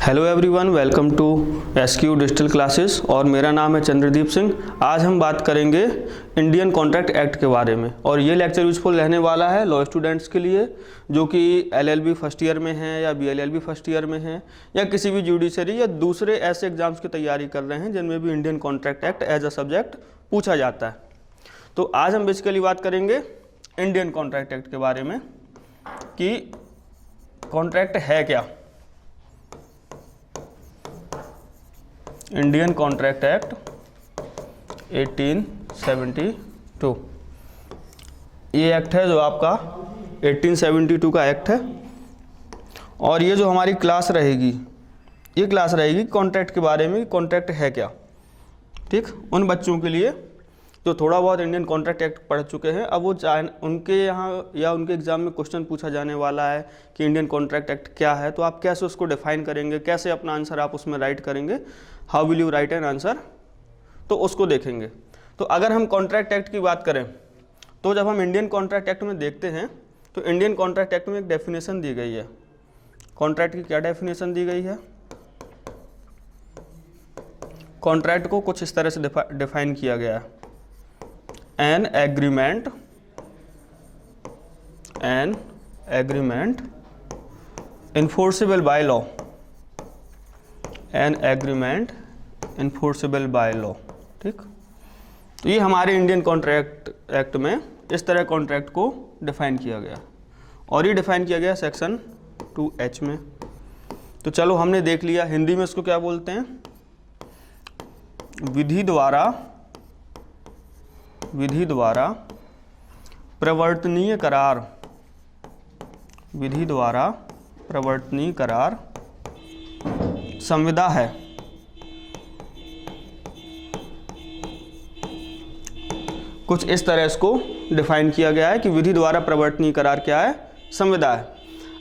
Hello everyone, welcome to SQ digital classes और मेरा नाम है चंद्रदीप सिंह। आज हम बात करेंगे इंडियन कॉन्ट्रैक्ट एक्ट के बारे में और ये लेक्चर यूजफुल रहने वाला है लॉ स्टूडेंट्स के लिए जो कि एलएलबी फर्स्ट ईयर में हैं या बीएलएलबी फर्स्ट ईयर में हैं या किसी भी जुडिशरी या दूसरे ऐसे एग्जाम्स की तैयारी कर रहे हैं जिनमें भी Indian Contract Act as a subject पूछा जाता है। तो आज हम बेसिकली बात करेंगे इंडियन कॉन्ट्रैक्ट एक्ट के बारे में कि कॉन्ट्रैक्ट है क्या। इंडियन कॉन्ट्रैक्ट एक्ट 1872 ये एक्ट है जो आपका 1872 का एक्ट है और ये जो हमारी क्लास रहेगी ये क्लास रहेगी कॉन्ट्रैक्ट के बारे में, कॉन्ट्रैक्ट है क्या। ठीक, उन बच्चों के लिए जो थोड़ा बहुत इंडियन कॉन्ट्रैक्ट एक्ट पढ़ चुके हैं, अब वो चाहे उनके यहाँ या उनके एग्जाम में क्वेश्चन पूछा जाने वाला है कि इंडियन कॉन्ट्रैक्ट एक्ट क्या है, तो आप कैसे उसको डिफाइन करेंगे, कैसे अपना आंसर आप उसमें राइट करेंगे, how will you right an answer, तो उसको देखेंगे। तो अगर हम कॉन्ट्रैक्ट एक्ट की बात करें तो जब हम इंडियन कॉन्ट्रैक्ट एक्ट में देखते हैं तो इंडियन कॉन्ट्रैक्ट एक्ट में एक डेफिनेशन दी गई है। कॉन्ट्रैक्ट की क्या डेफिनेशन दी गई है? कॉन्ट्रैक्ट को कुछ इस तरह से डिफाइन किया गया है, an agreement enforceable by law, an agreement enforceable by law। ठीक, तो ये हमारे इंडियन कॉन्ट्रैक्ट एक्ट में इस तरह कॉन्ट्रैक्ट को डिफाइन किया गया और ये डिफाइन किया गया सेक्शन 2H में। तो चलो हमने देख लिया, हिंदी में इसको क्या बोलते हैं? विधि द्वारा प्रवर्तनीय करार, विधि द्वारा प्रवर्तनीय करार संविदा है। कुछ इस तरह इसको डिफाइन किया गया है कि विधि द्वारा प्रवर्तनीय करार क्या है? संविदा है।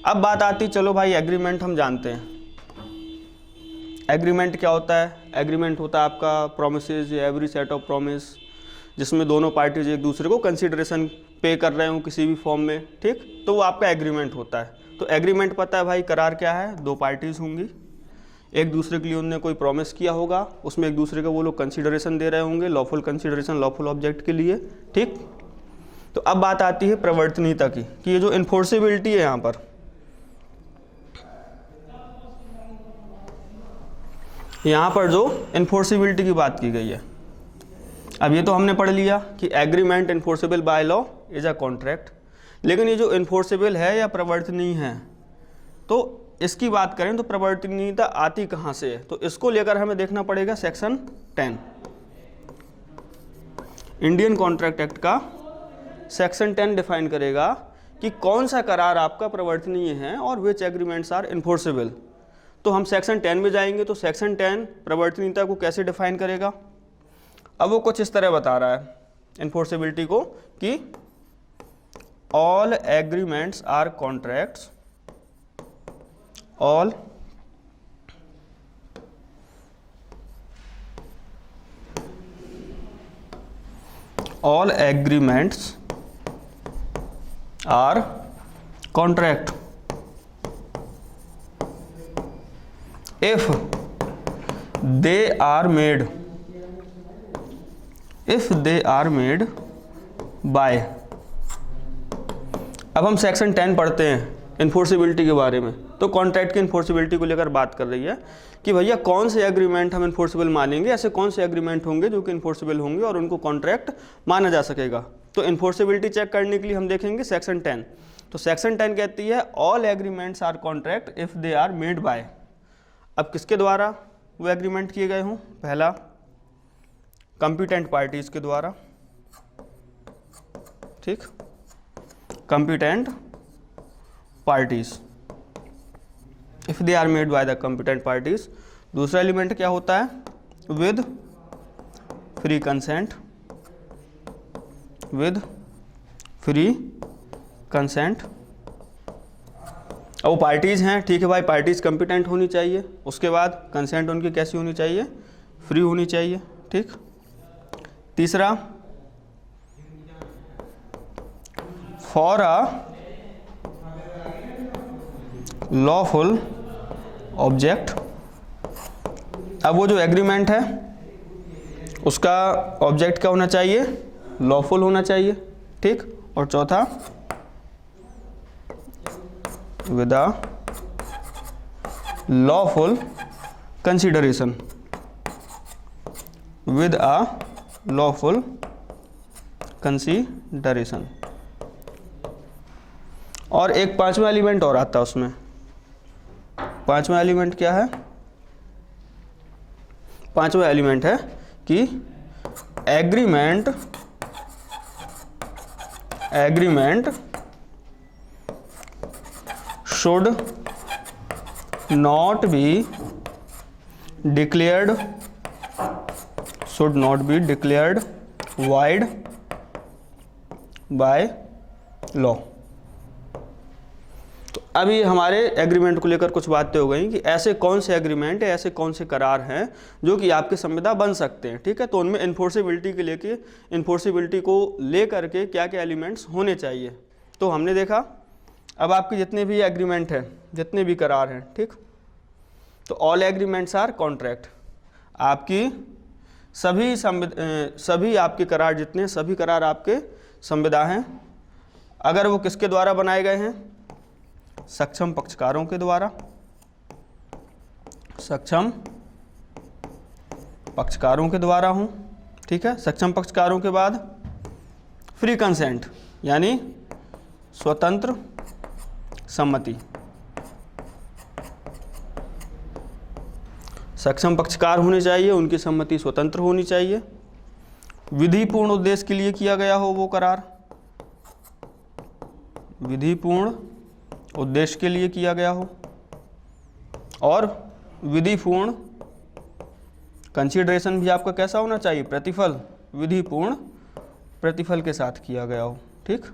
अब बात आती, चलो भाई एग्रीमेंट हम जानते हैं। एग्रीमेंट क्या होता है? एग्रीमेंट होता है आपका प्रोमिसेस या एवरी सेट ऑफ प्रोमिस जिसमें दोनों पार्टीज एक दूसरे को कंसीडरेशन पे कर रहे हो किसी भी फॉर्म में। ठीक, तो वो आपका एग्रीमेंट होता है। तो एग्रीमेंट पता है भाई, करार क्या है? दो पार्टीज होंगी, एक दूसरे के लिए उन्होंने कोई प्रॉमिस किया होगा, उसमें एक दूसरे को वो लोग कंसीडरेशन दे रहे होंगे, लॉफुल कंसीडरेशन लॉफुल ऑब्जेक्ट के लिए। ठीक, तो अब बात आती है प्रवर्तनीयता की कि ये जो इन्फोर्सेबिलिटी है यहाँ पर, जो इन्फोर्सेबिलिटी की बात की गई है। अब ये तो हमने पढ़ लिया कि agreement enforceable by law is a contract, लेकिन ये जो इन्फोर्सेबल है या प्रवर्तनीय है, तो इसकी बात करें तो प्रवर्तनीयता आती कहाँ से है? तो इसको लेकर हमें देखना पड़ेगा सेक्शन 10 इंडियन कॉन्ट्रैक्ट एक्ट का। सेक्शन 10 डिफाइन करेगा कि कौन सा करार आपका प्रवर्तनीय है और विच एग्रीमेंट्स आर इन्फोर्सेबल। तो हम सेक्शन 10 में जाएंगे तो सेक्शन 10 प्रवर्तनीयता को कैसे डिफाइन करेगा? अब वो कुछ इस तरह बता रहा है इन्फोर्सेबिलिटी को कि all agreements are contracts, all agreements are contract if they are made by। अब हम सेक्शन 10 पढ़ते हैं इन्फोर्सेबिलिटी के बारे में, तो कॉन्ट्रैक्ट की इन्फोर्सेबिलिटी को लेकर बात कर रही है कि भैया कौन से एग्रीमेंट हम इन्फोर्सेबल मानेंगे, ऐसे कौन से एग्रीमेंट होंगे जो कि इन्फोर्सेबल होंगे और उनको कॉन्ट्रैक्ट माना जा सकेगा। तो इन्फोर्सेबिलिटी चेक करने के लिए हम देखेंगे सेक्शन 10। तो सेक्शन 10 कहती है all agreements are contract if they are made by. अब किसके द्वारा वो एग्रीमेंट किए गए हों? पहला, कंपिटेंट पार्टीज के द्वारा। ठीक, competent parties, if they are made by the competent parties. दूसरा एलिमेंट क्या होता है? With free consent, with free consent. अब वो पार्टीज़ हैं, ठीक है भाई, पार्टीज़ कंपिटेंट होनी चाहिए, उसके बाद कंसेंट उनकी कैसी होनी चाहिए? फ्री होनी चाहिए। ठीक, तीसरा, फॉर अ लॉफुल ऑब्जेक्ट अब वो जो एग्रीमेंट है उसका ऑब्जेक्ट क्या होना चाहिए, लॉफुल होना चाहिए, ठीक। और चौथा, with a lawful consideration, with a lawful consideration. और एक पांचवा एलिमेंट और आता है उसमें। पांचवा एलिमेंट क्या है, पांचवा एलिमेंट है कि agreement should not be declared wide by law. तो अभी हमारे एग्रीमेंट को लेकर कुछ बातें हो गई कि ऐसे कौन से एग्रीमेंट है, ऐसे कौन से करार हैं जो कि आपके संविदा बन सकते हैं, ठीक है। तो उनमें इन्फोर्सिबिलिटी को लेकर के क्या क्या एलिमेंट्स होने चाहिए, तो हमने देखा। अब आपके जितने भी एग्रीमेंट हैं, जितने भी करार हैं, ठीक, तो ऑल एग्रीमेंट्स आर कॉन्ट्रैक्ट। आपकी सभी आपके करार, जितने सभी करार आपके संविदा हैं, अगर वो किसके द्वारा बनाए गए हैं, सक्षम पक्षकारों के द्वारा, सक्षम पक्षकारों के द्वारा हूं, ठीक है। सक्षम पक्षकारों के बाद फ्री कंसेंट यानी स्वतंत्र सम्मति। सक्षम पक्षकार होने चाहिए, उनकी सम्मति स्वतंत्र होनी चाहिए। विधिपूर्ण उद्देश्य के लिए किया गया हो वो करार, विधिपूर्ण उद्देश्य के लिए किया गया हो, और विधिपूर्ण कंसीडरेशन भी आपका कैसा होना चाहिए, प्रतिफल, विधिपूर्ण प्रतिफल के साथ किया गया हो, ठीक।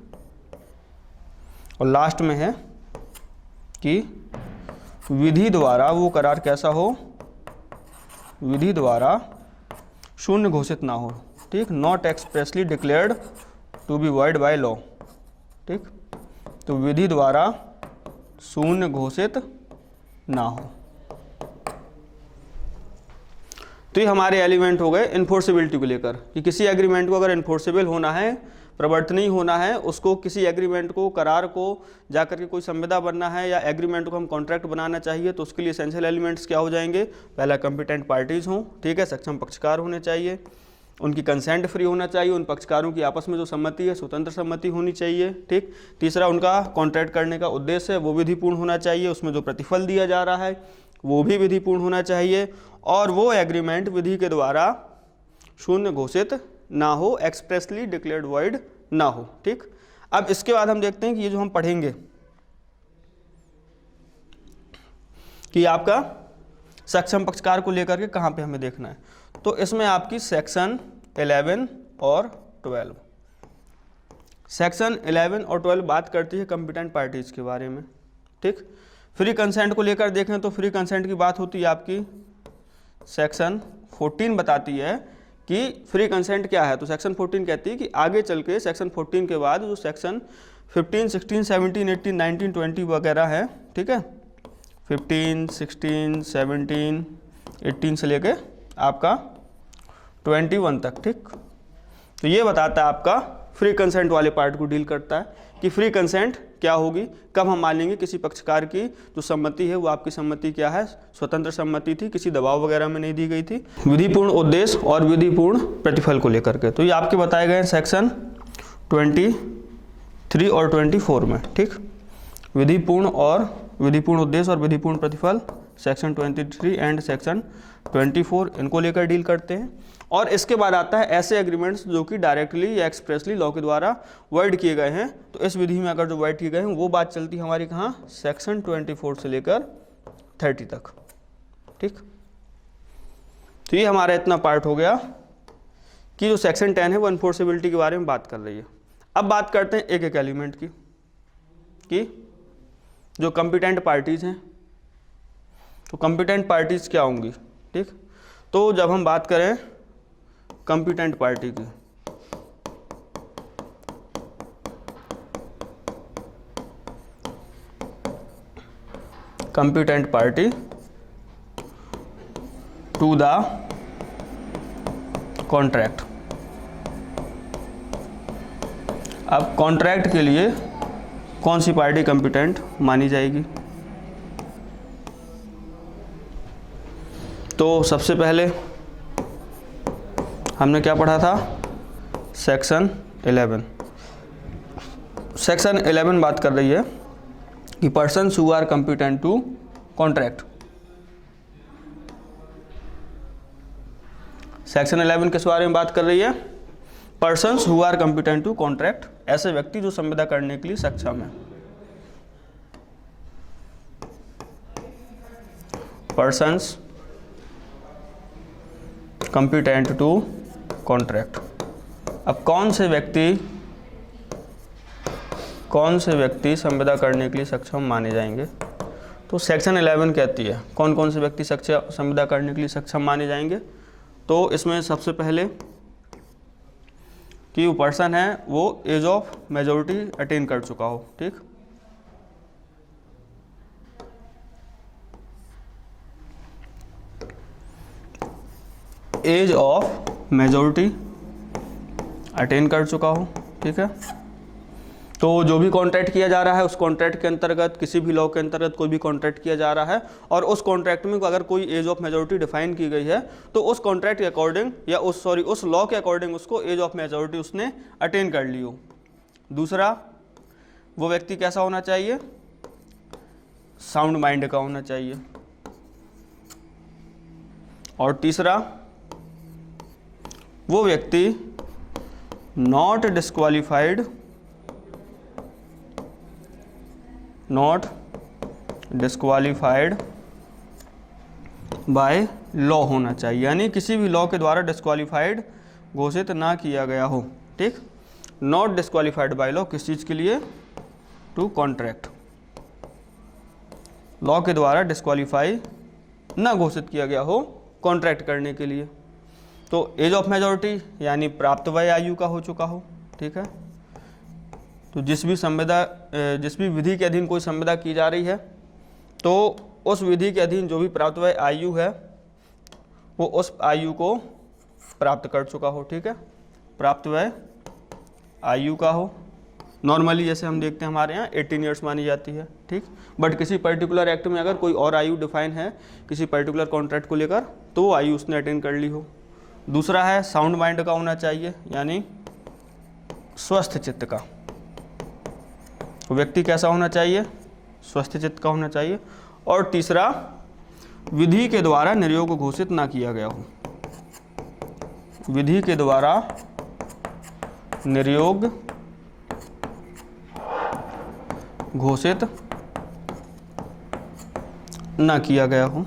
और लास्ट में है कि विधि द्वारा वो करार कैसा हो, विधि द्वारा शून्य घोषित ना हो, ठीक। Not expressly declared to be void by law, ठीक। तो विधि द्वारा शून्य घोषित ना हो। तो ये हमारे एलिमेंट हो गए इन्फोर्सिबिलिटी को लेकर कि किसी एग्रीमेंट को अगर इन्फोर्सेबल होना है, प्रवर्तनीय होना है, उसको किसी एग्रीमेंट को, करार को जाकर के कोई संविदा बनना है या एग्रीमेंट को हम कॉन्ट्रैक्ट बनाना चाहिए, तो उसके लिए एसेंशियल एलिमेंट्स क्या हो जाएंगे, पहला कॉम्पिटेंट पार्टीज हों, ठीक है, सक्षम पक्षकार होने चाहिए, उनकी कंसेंट फ्री होना चाहिए, उन पक्षकारों की आपस में जो सम्मति है स्वतंत्र सम्मति होनी चाहिए, ठीक। तीसरा, उनका कॉन्ट्रैक्ट करने का उद्देश्य है वो विधिपूर्ण होना चाहिए, उसमें जो प्रतिफल दिया जा रहा है वो भी विधिपूर्ण होना चाहिए, और वो एग्रीमेंट विधि के द्वारा शून्य घोषित ना हो, एक्सप्रेसली डिक्लेयर्ड वॉइड ना हो, ठीक। अब इसके बाद हम देखते हैं कि ये जो हम पढ़ेंगे कि आपका सक्षम पक्षकार को लेकर के कहाँ पे हमें देखना है, तो इसमें आपकी सेक्शन 11 और 12, सेक्शन 11 और 12 बात करती है कॉम्पिटेंट पार्टीज के बारे में, ठीक। फ्री कंसेंट को लेकर देखें तो फ्री कंसेंट की बात होती है आपकी, सेक्शन 14 बताती है कि फ्री कंसेंट क्या है। तो सेक्शन 14 कहती है कि आगे चल के सेक्शन 14 के बाद जो सेक्शन 15, 16, 17, 18, 19, 20 वगैरह है, ठीक है, 15, 16, 17, 18 से लेके आपका 21 तक, ठीक। तो ये बताता है आपका फ्री कंसेंट वाले पार्ट को डील करता है कि फ्री कंसेंट क्या होगी, कब हम मान लेंगे किसी पक्षकार की जो सम्मति है वो आपकी सम्मति क्या है, स्वतंत्र सम्मति थी, किसी दबाव वगैरह में नहीं दी गई थी। विधिपूर्ण उद्देश्य और विधिपूर्ण प्रतिफल को लेकर के, तो ये आपके बताए गए हैं सेक्शन 23 और 24 में, ठीक। विधिपूर्ण उद्देश्य और विधिपूर्ण प्रतिफल सेक्शन 23 एंड सेक्शन 24 इनको लेकर डील करते हैं। और इसके बाद आता है ऐसे एग्रीमेंट्स जो कि डायरेक्टली या एक्सप्रेसली लॉ के द्वारा वर्ड किए गए हैं। तो इस विधि में अगर जो वर्ड किए गए हैं वो बात चलती है हमारी कहाँ, सेक्शन 24 से लेकर 30 तक, ठीक। तो ये हमारा इतना पार्ट हो गया कि जो सेक्शन 10 है वो एनफोर्सेबिलिटी के बारे में बात कर रही है। अब बात करते हैं एक एक एलिमेंट की कि जो कॉम्पिटेंट पार्टीज हैं, तो कॉम्पिटेंट पार्टीज क्या होंगी, ठीक। तो जब हम बात करें कॉम्पिटेंट पार्टी की, competent party to the contract. अब कॉन्ट्रैक्ट के लिए कौन सी पार्टी कंपिटेंट मानी जाएगी? तो सबसे पहले हमने क्या पढ़ा था? सेक्शन 11। सेक्शन 11 बात कर रही है कि persons who are competent to contract. Section 11 किस बारे में बात कर रही है? Persons who are competent to contract, ऐसे व्यक्ति जो संविदा करने के लिए सक्षम है। Persons competent to contract. अब कौन से व्यक्ति संविदा करने के लिए सक्षम माने जाएंगे? तो सेक्शन 11 कहती है कौन कौन से व्यक्ति संविदा करने के लिए सक्षम माने जाएंगे। तो इसमें सबसे पहले कि वो पर्सन है वो एज ऑफ मेजोरिटी अटेन कर चुका हो। ठीक, एज ऑफ मेजोरिटी अटेन कर चुका हो। ठीक है, तो जो भी कॉन्ट्रैक्ट किया जा रहा है उस कॉन्ट्रैक्ट के अंतर्गत, किसी भी लॉ के अंतर्गत कोई भी कॉन्ट्रैक्ट किया जा रहा है और उस कॉन्ट्रैक्ट में अगर कोई एज ऑफ मेजोरिटी डिफाइन की गई है तो उस कॉन्ट्रैक्ट के अकॉर्डिंग या उस लॉ के अकॉर्डिंग उसको एज ऑफ मेजोरिटी उसने अटेन कर ली हो। दूसरा, वो व्यक्ति कैसा होना चाहिए? साउंड माइंड का होना चाहिए। और तीसरा, वो व्यक्ति नॉट डिस्क्वालीफाइड बाय लॉ होना चाहिए, यानी किसी भी लॉ के द्वारा डिस्क्वालीफाइड घोषित ना किया गया हो। ठीक, नॉट डिस्क्वालीफाइड बाय लॉ किस चीज़ के लिए? To contract. लॉ के द्वारा डिस्क्वालीफाई ना घोषित किया गया हो कॉन्ट्रैक्ट करने के लिए। तो एज ऑफ मेजोरिटी यानी प्राप्त वय आयु का हो चुका हो। ठीक है, तो जिस भी विधि के अधीन कोई संविदा की जा रही है तो उस विधि के अधीन जो भी प्राप्त वय आयु है वो उस आयु को प्राप्त कर चुका हो। ठीक है, प्राप्त वय आयु का हो। नॉर्मली जैसे हम देखते हैं हमारे यहाँ 18 ईयर्स मानी जाती है। ठीक, बट किसी पर्टिकुलर एक्ट में अगर कोई और आयु डिफाइन है किसी पर्टिकुलर कॉन्ट्रैक्ट को लेकर तो वो आयु उसने अटेन कर ली हो। दूसरा है साउंड माइंड का होना चाहिए, यानी स्वस्थ चित्त का। व्यक्ति कैसा होना चाहिए? स्वस्थ चित्त का होना चाहिए। और तीसरा, विधि के द्वारा निर्योग घोषित ना किया गया हो। विधि के द्वारा निर्योग घोषित ना किया गया हो।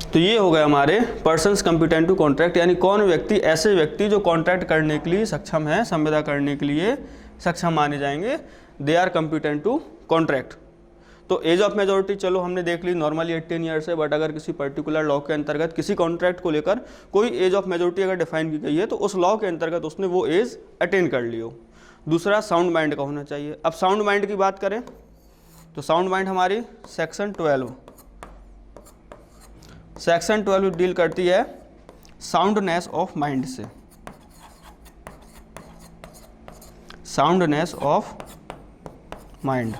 तो ये हो गए हमारे पर्सन्स कंपिटेंट टू कॉन्ट्रैक्ट, यानी कौन व्यक्ति, ऐसे व्यक्ति जो कॉन्ट्रैक्ट करने के लिए सक्षम है, संविदा करने के लिए सक्षम माने जाएंगे। They are competent to contract. तो एज ऑफ मेजोरिटी चलो हमने देख ली, नॉर्मली 18 ईयर्स है, बट अगर किसी पर्टिकुलर लॉ के अंतर्गत किसी कॉन्ट्रैक्ट को लेकर कोई एज ऑफ मेजोरिटी अगर डिफाइन की गई है तो उस लॉ के अंतर्गत उसने वो एज अटेन कर ली हो। दूसरा, साउंड माइंड का होना चाहिए। अब साउंड माइंड की बात करें तो साउंड माइंड हमारी सेक्शन 12 डील करती है साउंडनेस ऑफ माइंड से। साउंडनेस ऑफ माइंड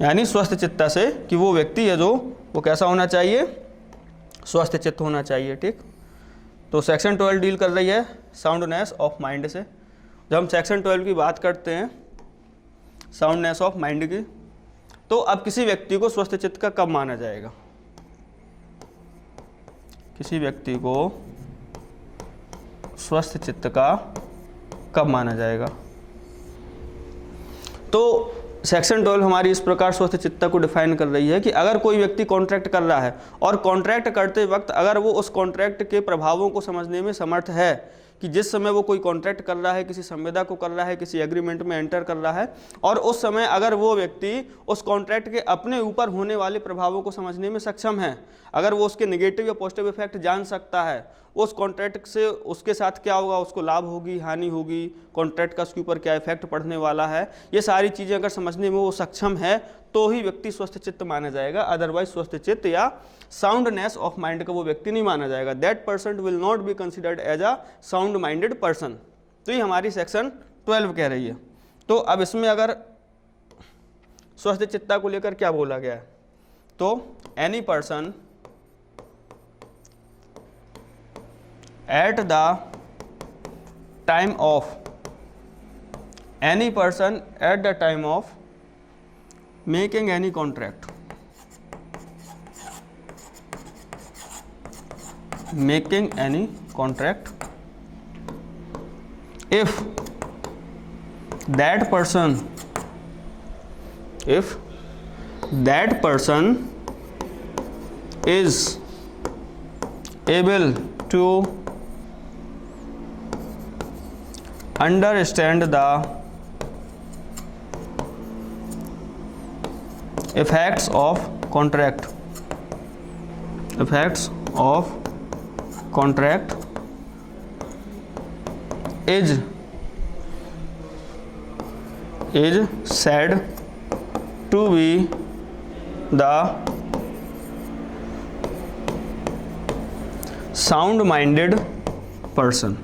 यानी स्वस्थ चित्ता से, कि वो व्यक्ति है जो वो कैसा होना चाहिए? स्वस्थ चित्त होना चाहिए। ठीक, तो सेक्शन 12 डील कर रही है साउंडनेस ऑफ माइंड से। जब हम सेक्शन 12 की बात करते हैं साउंडनेस ऑफ माइंड की, तो अब किसी व्यक्ति को स्वस्थ चित्त का कब माना जाएगा? किसी व्यक्ति को स्वस्थ चित्त का कब माना जाएगा? तो सेक्शन 12 हमारी इस प्रकार स्वस्थ चित्त को डिफाइन कर रही है कि अगर कोई व्यक्ति कॉन्ट्रैक्ट कर रहा है और कॉन्ट्रैक्ट करते वक्त अगर वो उस कॉन्ट्रैक्ट के प्रभावों को समझने में समर्थ है कि जिस समय वो कोई कॉन्ट्रैक्ट कर रहा है, किसी संविदा को कर रहा है, किसी एग्रीमेंट में एंटर कर रहा है, और उस समय अगर वो व्यक्ति उस कॉन्ट्रैक्ट के अपने ऊपर होने वाले प्रभावों को समझने में सक्षम है, अगर वो उसके नेगेटिव या पॉजिटिव इफेक्ट जान सकता है, उस कॉन्ट्रैक्ट से उसके साथ क्या होगा, उसको लाभ होगी, हानि होगी, कॉन्ट्रैक्ट का उसके ऊपर क्या इफेक्ट पड़ने वाला है, ये सारी चीज़ें अगर समझने में वो सक्षम है तो ही व्यक्ति स्वस्थ चित्त माना जाएगा। अदरवाइज स्वस्थ चित्त या साउंडनेस ऑफ माइंड का वो व्यक्ति नहीं माना जाएगा। That person will not be considered as a sound minded person. तो ये हमारी सेक्शन 12 कह रही है। तो अब इसमें अगर स्वस्थ चित्ता को लेकर क्या बोला गया है, तो any person at the time of making any contract, if that person is able to understand the effects of contract is said to be the sound-minded person।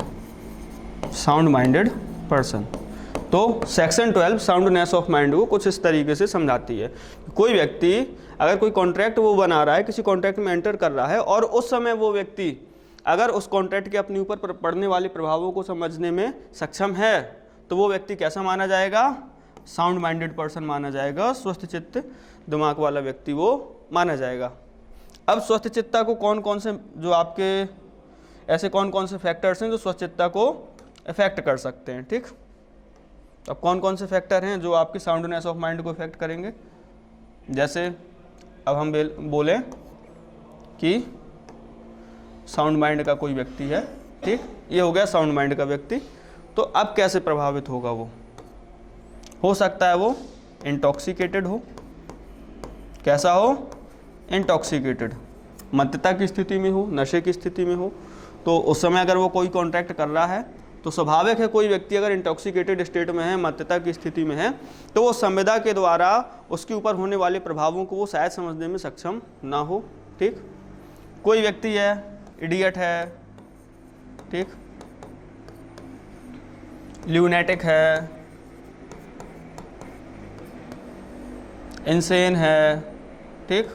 तो सेक्शन 12 साउंडनेस ऑफ माइंड को कुछ इस तरीके से समझाती है। कोई व्यक्ति अगर कोई कॉन्ट्रैक्ट वो बना रहा है, किसी कॉन्ट्रैक्ट में एंटर कर रहा है, और उस समय वो व्यक्ति अगर उस कॉन्ट्रैक्ट के अपने ऊपर पड़ने वाले प्रभावों को समझने में सक्षम है, तो वो व्यक्ति कैसा माना जाएगा, साउंड माइंडेड पर्सन माना जाएगा, स्वस्थ चित्त दिमाग वाला व्यक्ति वो माना जाएगा। अब स्वस्थ चित्ता को कौन कौन से जो आपके ऐसे कौन कौन से फैक्टर्स हैं जो स्वस्थ चित्ता को इफेक्ट कर सकते हैं, ठीक। अब कौन कौन से फैक्टर हैं जो आपकी साउंडनेस ऑफ माइंड को इफेक्ट करेंगे। जैसे अब हम बोलें कि साउंड माइंड का कोई व्यक्ति है, ठीक, ये हो गया साउंड माइंड का व्यक्ति। तो अब कैसे प्रभावित होगा वो, हो सकता है वो इंटॉक्सिकेटेड हो। कैसा हो, इंटॉक्सिकेटेड, मत्तता की स्थिति में हो, नशे की स्थिति में हो। तो उस समय अगर वो कोई कॉन्ट्रैक्ट कर रहा है तो स्वाभाविक है कोई व्यक्ति अगर इंटॉक्सिकेटेड स्टेट में है, मत्तता की स्थिति में है, तो वो संविदा के द्वारा उसके ऊपर होने वाले प्रभावों को वो शायद समझने में सक्षम ना हो, ठीक। कोई व्यक्ति है इडियट है, ठीक, ल्यूनेटिक है, इंसेन है, ठीक।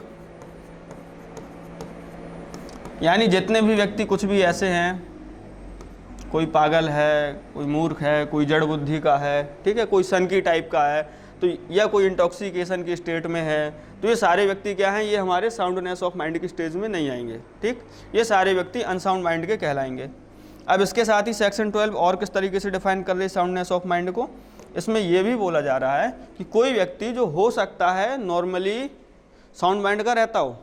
यानी जितने भी व्यक्ति कुछ भी ऐसे हैं, कोई पागल है, कोई मूर्ख है, कोई जड़ बुद्धि का है, ठीक है, कोई सनकी टाइप का है, तो या कोई इंटॉक्सिकेशन की स्टेट में है, तो ये सारे व्यक्ति क्या हैं, ये हमारे साउंडनेस ऑफ माइंड की स्टेज में नहीं आएंगे, ठीक। ये सारे व्यक्ति अनसाउंड माइंड के कहलाएंगे। अब इसके साथ ही सेक्शन 12 और किस तरीके से डिफाइन कर रही है साउंडनेस ऑफ माइंड को। इसमें यह भी बोला जा रहा है कि कोई व्यक्ति जो हो सकता है नॉर्मली साउंड माइंड का रहता हो,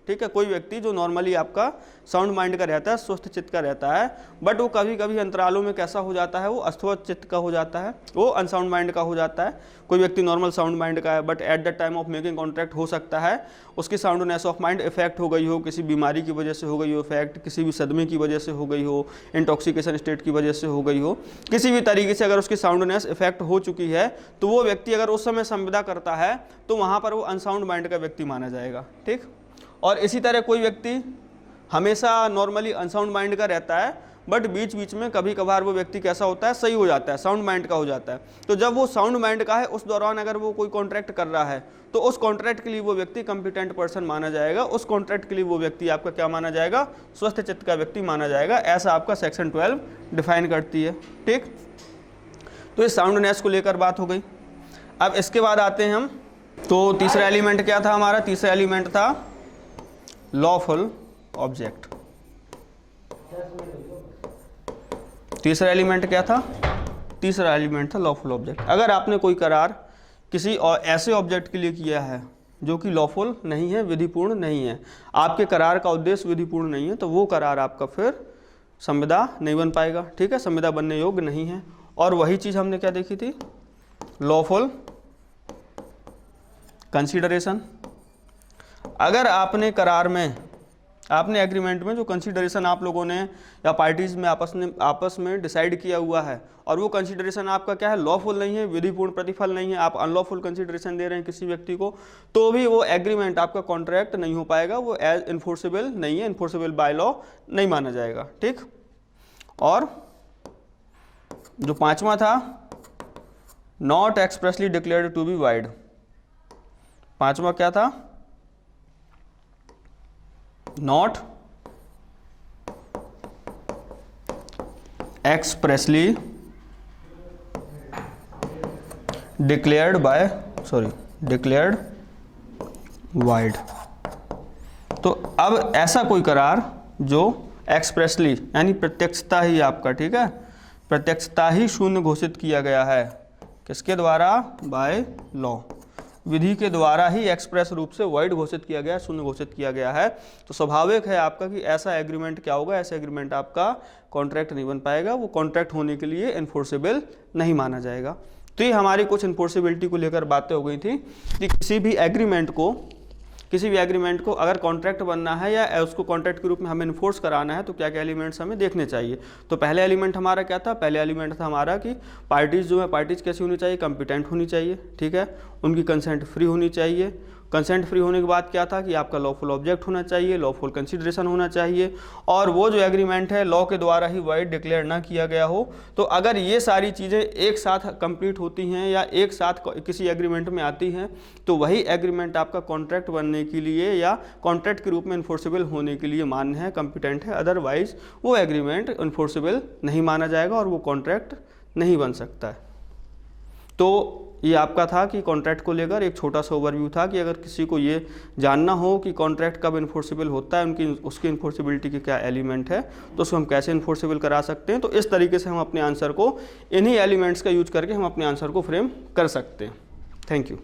ठीक है, कोई व्यक्ति जो नॉर्मली आपका साउंड माइंड का रहता है, स्वस्थ चित्त का रहता है, बट वो कभी कभी अंतरालों में कैसा हो जाता है, वो अस्वस्थ चित्त का हो जाता है, वो अनसाउंड माइंड का हो जाता है। कोई व्यक्ति नॉर्मल साउंड माइंड का है, but at the time of making contract हो सकता है उसकी साउंडनेस ऑफ माइंड इफेक्ट हो गई हो, किसी बीमारी की वजह से हो गई हो इफेक्ट, किसी भी सदमे की वजह से हो गई हो, इंटॉक्सिकेशन स्टेट की वजह से हो गई हो, किसी भी तरीके से अगर उसकी साउंडनेस इफेक्ट हो चुकी है, तो वो व्यक्ति अगर उस समय संविदा करता है तो वहाँ पर वो अनसाउंड माइंड का व्यक्ति माना जाएगा, ठीक। और इसी तरह कोई व्यक्ति हमेशा नॉर्मली अनसाउंड माइंड का रहता है, बट बीच बीच में कभी कभार वो व्यक्ति कैसा होता है, सही हो जाता है, साउंड माइंड का हो जाता है। तो जब वो साउंड माइंड का है उस दौरान अगर वो कोई कॉन्ट्रैक्ट कर रहा है तो उस कॉन्ट्रैक्ट के लिए वो व्यक्ति कॉम्पिटेंट पर्सन माना जाएगा, उस कॉन्ट्रैक्ट के लिए वो व्यक्ति आपका क्या माना जाएगा, स्वस्थ चित्त का व्यक्ति माना जाएगा। ऐसा आपका सेक्शन 12 डिफाइन करती है, ठीक। तो इस साउंडनेस को लेकर बात हो गई। अब इसके बाद आते हैं हम, तो तीसरा एलिमेंट क्या था हमारा, तीसरा एलिमेंट था लॉफुल ऑब्जेक्ट। तीसरा एलिमेंट क्या था, तीसरा एलिमेंट था लॉफुल ऑब्जेक्ट। अगर आपने कोई करार किसी और ऐसे ऑब्जेक्ट के लिए किया है जो कि लॉफुल नहीं है, विधिपूर्ण नहीं है, आपके करार का उद्देश्य विधिपूर्ण नहीं है, तो वो करार आपका फिर संविदा नहीं बन पाएगा, ठीक है, संविदा बनने योग्य नहीं है। और वही चीज़ हमने क्या देखी थी, लॉफुल कंसीडरेशन। अगर आपने करार में, आपने एग्रीमेंट में जो कंसीडरेशन आप लोगों ने या पार्टीज में आपस में डिसाइड किया हुआ है और वो कंसीडरेशन आपका क्या है, लॉफुल नहीं है, विधिपूर्ण प्रतिफल नहीं है, आप अनलॉफुल कंसीडरेशन दे रहे हैं किसी व्यक्ति को, तो भी वो एग्रीमेंट आपका कॉन्ट्रैक्ट नहीं हो पाएगा, वो एज इन्फोर्सेबल नहीं है, इन्फोर्सेबल बाय लॉ नहीं माना जाएगा, ठीक। और जो पांचवा था, not expressly declared to be void. पांचवा क्या था, नॉट एक्सप्रेसली डिक्लेयर्ड वाइड। तो अब ऐसा कोई करार जो एक्सप्रेसली यानी प्रत्यक्षता ही आपका, ठीक है, प्रत्यक्षता ही शून्य घोषित किया गया है, किसके द्वारा, बाय लॉ, विधि के द्वारा ही एक्सप्रेस रूप से वाइड घोषित किया गया, शून्य घोषित किया गया है, तो स्वाभाविक है आपका कि ऐसा एग्रीमेंट क्या होगा, ऐसा एग्रीमेंट आपका कॉन्ट्रैक्ट नहीं बन पाएगा, वो कॉन्ट्रैक्ट होने के लिए इन्फोर्सेबल नहीं माना जाएगा। तो ये हमारी कुछ इन्फोर्सेबिलिटी को लेकर बातें हो गई थी कि किसी भी एग्रीमेंट को अगर कॉन्ट्रैक्ट बनना है या उसको कॉन्ट्रैक्ट के रूप में हमें इन्फोर्स कराना है तो क्या क्या एलिमेंट्स हमें देखने चाहिए। तो पहले एलिमेंट हमारा क्या था, पहले एलिमेंट था हमारा कि पार्टीज जो है, पार्टीज कैसी होनी चाहिए, कॉम्पिटेंट होनी चाहिए, ठीक है, उनकी कंसेंट फ्री होनी चाहिए। कंसेंट फ्री होने के बाद क्या था कि आपका लॉफुल ऑब्जेक्ट होना चाहिए, लॉफुल कंसीडरेशन होना चाहिए, और वो जो एग्रीमेंट है लॉ के द्वारा ही वाइड डिक्लेयर ना किया गया हो। तो अगर ये सारी चीज़ें एक साथ कंप्लीट होती हैं या एक साथ किसी एग्रीमेंट में आती हैं तो वही एग्रीमेंट आपका कॉन्ट्रैक्ट बनने के लिए या कॉन्ट्रैक्ट के रूप में इन्फोर्सेबल होने के लिए मान्य है, कॉम्पिटेंट है, अदरवाइज वो एग्रीमेंट इन्फोर्सेबल नहीं माना जाएगा और वो कॉन्ट्रैक्ट नहीं बन सकता है। तो ये आपका था कि कॉन्ट्रैक्ट को लेकर एक छोटा सा ओवरव्यू था कि अगर किसी को ये जानना हो कि कॉन्ट्रैक्ट कब इन्फोर्सेबल होता है, उसकी इन्फोर्सेबिलिटी के क्या एलिमेंट है, तो उसको हम कैसे इन्फोर्सेबल करा सकते हैं। तो इस तरीके से हम अपने आंसर को, इन्हीं एलिमेंट्स का यूज करके हम अपने आंसर को फ्रेम कर सकते हैं। Thank you.